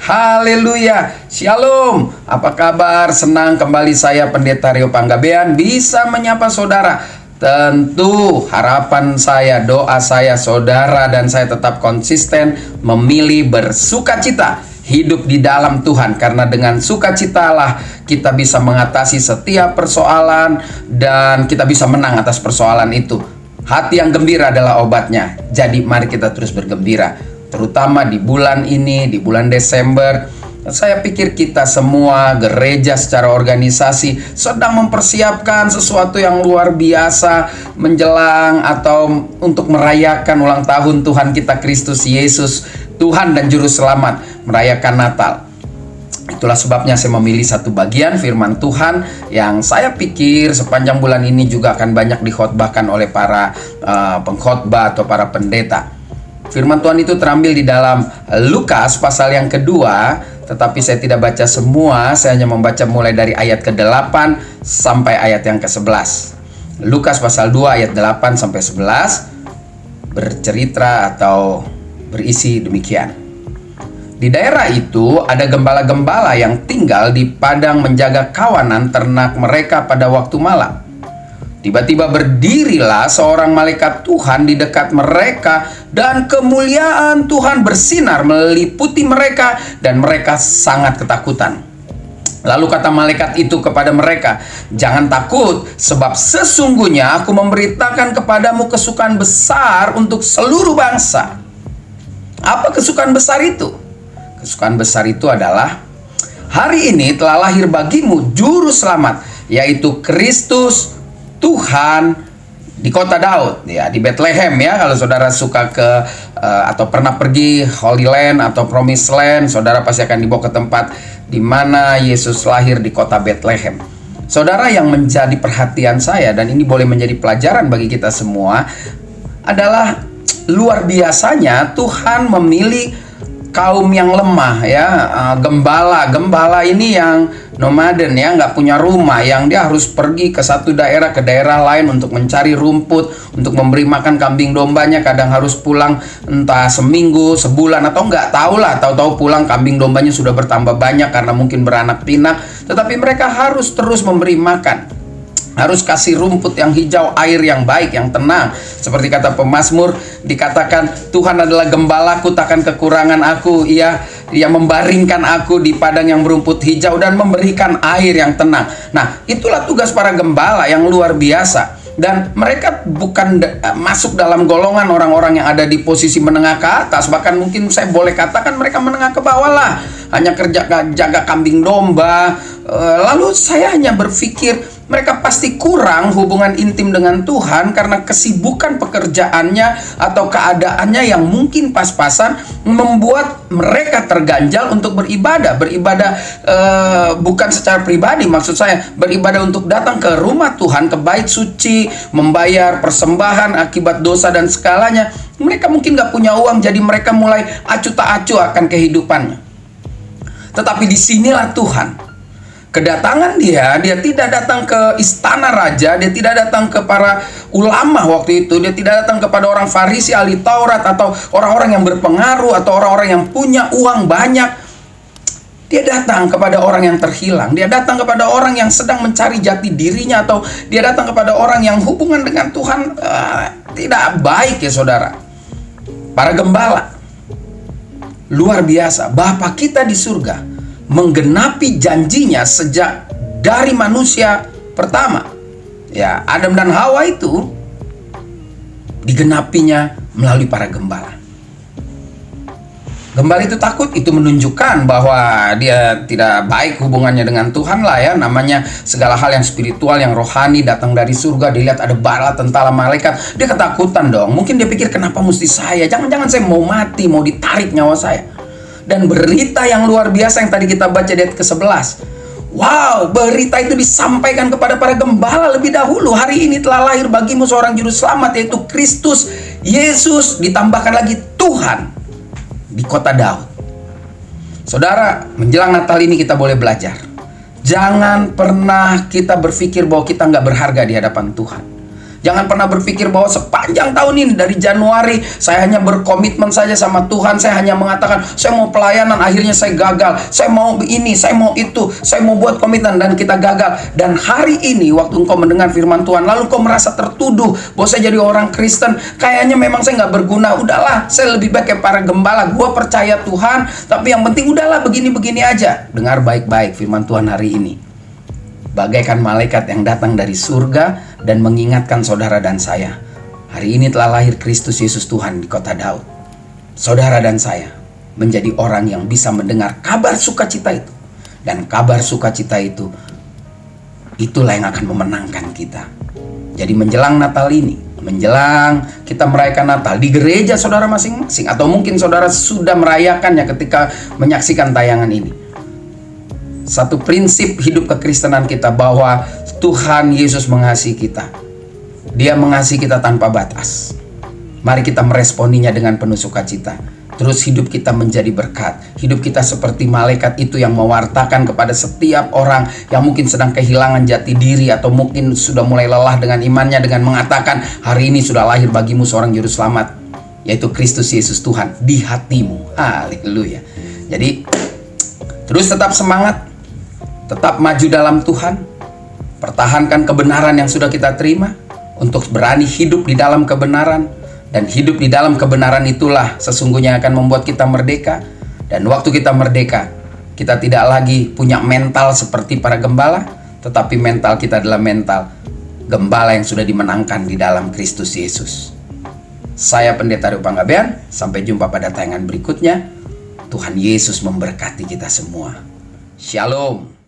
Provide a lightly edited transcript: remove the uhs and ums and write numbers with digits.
Haleluya, Shalom. Apa kabar? Senang kembali saya Pendeta Rio Panggabean bisa menyapa saudara. Tentu harapan saya, doa saya, saudara dan saya tetap konsisten memilih bersukacita, hidup di dalam Tuhan. Karena dengan sukacitalah kita bisa mengatasi setiap persoalan dan kita bisa menang atas persoalan itu. Hati yang gembira adalah obatnya. Jadi mari kita terus bergembira. Terutama di bulan ini, di bulan Desember, saya pikir kita semua gereja secara organisasi sedang mempersiapkan sesuatu yang luar biasa menjelang atau untuk merayakan ulang tahun Tuhan kita Kristus Yesus, Tuhan dan Juru Selamat, merayakan Natal. Itulah sebabnya saya memilih satu bagian firman Tuhan yang saya pikir sepanjang bulan ini juga akan banyak dikhotbahkan oleh para pengkhotbah atau para pendeta. Firman Tuhan itu terambil di dalam Lukas pasal yang kedua, tetapi saya tidak baca semua, saya hanya membaca mulai dari ayat ke-8 sampai ayat yang ke-11. Lukas pasal 2 ayat 8 sampai 11 bercerita atau berisi demikian. Di daerah itu ada gembala-gembala yang tinggal di padang menjaga kawanan ternak mereka pada waktu malam. Tiba-tiba berdirilah seorang malaikat Tuhan di dekat mereka dan kemuliaan Tuhan bersinar meliputi mereka dan mereka sangat ketakutan. Lalu kata malaikat itu kepada mereka, "Jangan takut, sebab sesungguhnya aku memberitakan kepadamu kesukaan besar untuk seluruh bangsa." Apa kesukaan besar itu? Kesukaan besar itu adalah hari ini telah lahir bagimu juru selamat, yaitu Kristus Tuhan di kota Daud, ya, di Bethlehem, ya. Kalau saudara suka ke atau pernah pergi Holy Land atau Promised Land, saudara pasti akan dibawa ke tempat di mana Yesus lahir di kota Bethlehem. Saudara, yang menjadi perhatian saya dan ini boleh menjadi pelajaran bagi kita semua adalah luar biasanya Tuhan memilih kaum yang lemah, ya, gembala ini yang nomaden, ya, nggak punya rumah, yang dia harus pergi ke satu daerah ke daerah lain untuk mencari rumput, untuk memberi makan kambing dombanya. Kadang harus pulang entah seminggu, sebulan, atau nggak tahu lah, tahu-tahu pulang kambing dombanya sudah bertambah banyak karena mungkin beranak pinak, tetapi mereka harus terus memberi makan. Harus kasih rumput yang hijau, air yang baik, yang tenang. Seperti kata pemazmur, dikatakan Tuhan adalah gembalaku, takkan kekurangan aku. Ia membaringkan aku di padang yang berumput hijau dan memberikan air yang tenang. Nah, itulah tugas para gembala yang luar biasa. Dan mereka bukan masuk dalam golongan orang-orang yang ada di posisi menengah ke atas. Bahkan mungkin saya boleh katakan mereka menengah ke bawah lah. Hanya kerja jaga kambing domba. Lalu saya hanya berpikir mereka pasti kurang hubungan intim dengan Tuhan karena kesibukan pekerjaannya atau keadaannya yang mungkin pas-pasan membuat mereka terganjal untuk beribadah. Beribadah bukan secara pribadi, maksud saya beribadah untuk datang ke rumah Tuhan, ke bait suci, membayar persembahan akibat dosa dan segalanya. Mereka mungkin gak punya uang, jadi mereka mulai acuh tak acuh akan kehidupannya. Tetapi disinilah Tuhan kedatangan dia tidak datang ke istana raja, dia tidak datang ke para ulama waktu itu, dia tidak datang kepada orang Farisi, ahli Taurat, atau orang-orang yang berpengaruh, atau orang-orang yang punya uang banyak. Dia datang kepada orang yang terhilang, dia datang kepada orang yang sedang mencari jati dirinya, atau dia datang kepada orang yang hubungan dengan Tuhan tidak baik, ya saudara. Para gembala, luar biasa, Bapa kita di surga menggenapi janjinya sejak dari manusia pertama, ya, Adam dan Hawa itu digenapinya melalui para gembala. Gembala itu takut, itu menunjukkan bahwa dia tidak baik hubungannya dengan Tuhan lah, ya. Namanya segala hal yang spiritual, yang rohani datang dari surga, dilihat ada bala tentara malaikat, dia ketakutan dong. Mungkin dia pikir, kenapa mesti saya? Jangan-jangan saya mau mati, mau ditarik nyawa saya. Dan berita yang luar biasa yang tadi kita baca di ayat ke-11. Wow, berita itu disampaikan kepada para gembala lebih dahulu. Hari ini telah lahir bagimu seorang juru selamat, yaitu Kristus Yesus, ditambahkan lagi Tuhan di kota Daud. Saudara, menjelang Natal ini kita boleh belajar. Jangan pernah kita berpikir bahwa kita nggak berharga di hadapan Tuhan. Jangan pernah berpikir bahwa sepanjang tahun ini dari Januari saya hanya berkomitmen saja sama Tuhan. Saya hanya mengatakan saya mau pelayanan, akhirnya saya gagal. Saya mau ini, saya mau itu, saya mau buat komitmen dan kita gagal. Dan hari ini waktu engkau mendengar firman Tuhan, lalu kau merasa tertuduh bahwa saya jadi orang Kristen, kayaknya memang saya nggak berguna. Udahlah, saya lebih baik kayak para gembala. Gua percaya Tuhan, tapi yang penting udahlah begini-begini aja. Dengar baik-baik firman Tuhan hari ini. Bagaikan malaikat yang datang dari surga dan mengingatkan saudara dan saya, hari ini telah lahir Kristus Yesus Tuhan di kota Daud. Saudara dan saya menjadi orang yang bisa mendengar kabar sukacita itu. Dan kabar sukacita itu, itulah yang akan memenangkan kita. Jadi menjelang Natal ini, menjelang kita merayakan Natal di gereja saudara masing-masing, atau mungkin saudara sudah merayakannya ketika menyaksikan tayangan ini. Satu prinsip hidup kekristenan kita bahwa Tuhan Yesus mengasihi kita. Dia mengasihi kita tanpa batas. Mari kita meresponinya dengan penuh sukacita. Terus hidup kita menjadi berkat. Hidup kita seperti malaikat itu yang mewartakan kepada setiap orang yang mungkin sedang kehilangan jati diri, atau mungkin sudah mulai lelah dengan imannya, dengan mengatakan hari ini sudah lahir bagimu seorang juru selamat, yaitu Kristus Yesus Tuhan di hatimu. Haleluya. Jadi terus tetap semangat. Tetap maju dalam Tuhan, pertahankan kebenaran yang sudah kita terima, untuk berani hidup di dalam kebenaran. Dan hidup di dalam kebenaran itulah sesungguhnya akan membuat kita merdeka. Dan waktu kita merdeka, kita tidak lagi punya mental seperti para gembala, tetapi mental kita adalah mental gembala yang sudah dimenangkan di dalam Kristus Yesus. Saya Pendeta Rio Panggabean, sampai jumpa pada tayangan berikutnya. Tuhan Yesus memberkati kita semua. Shalom.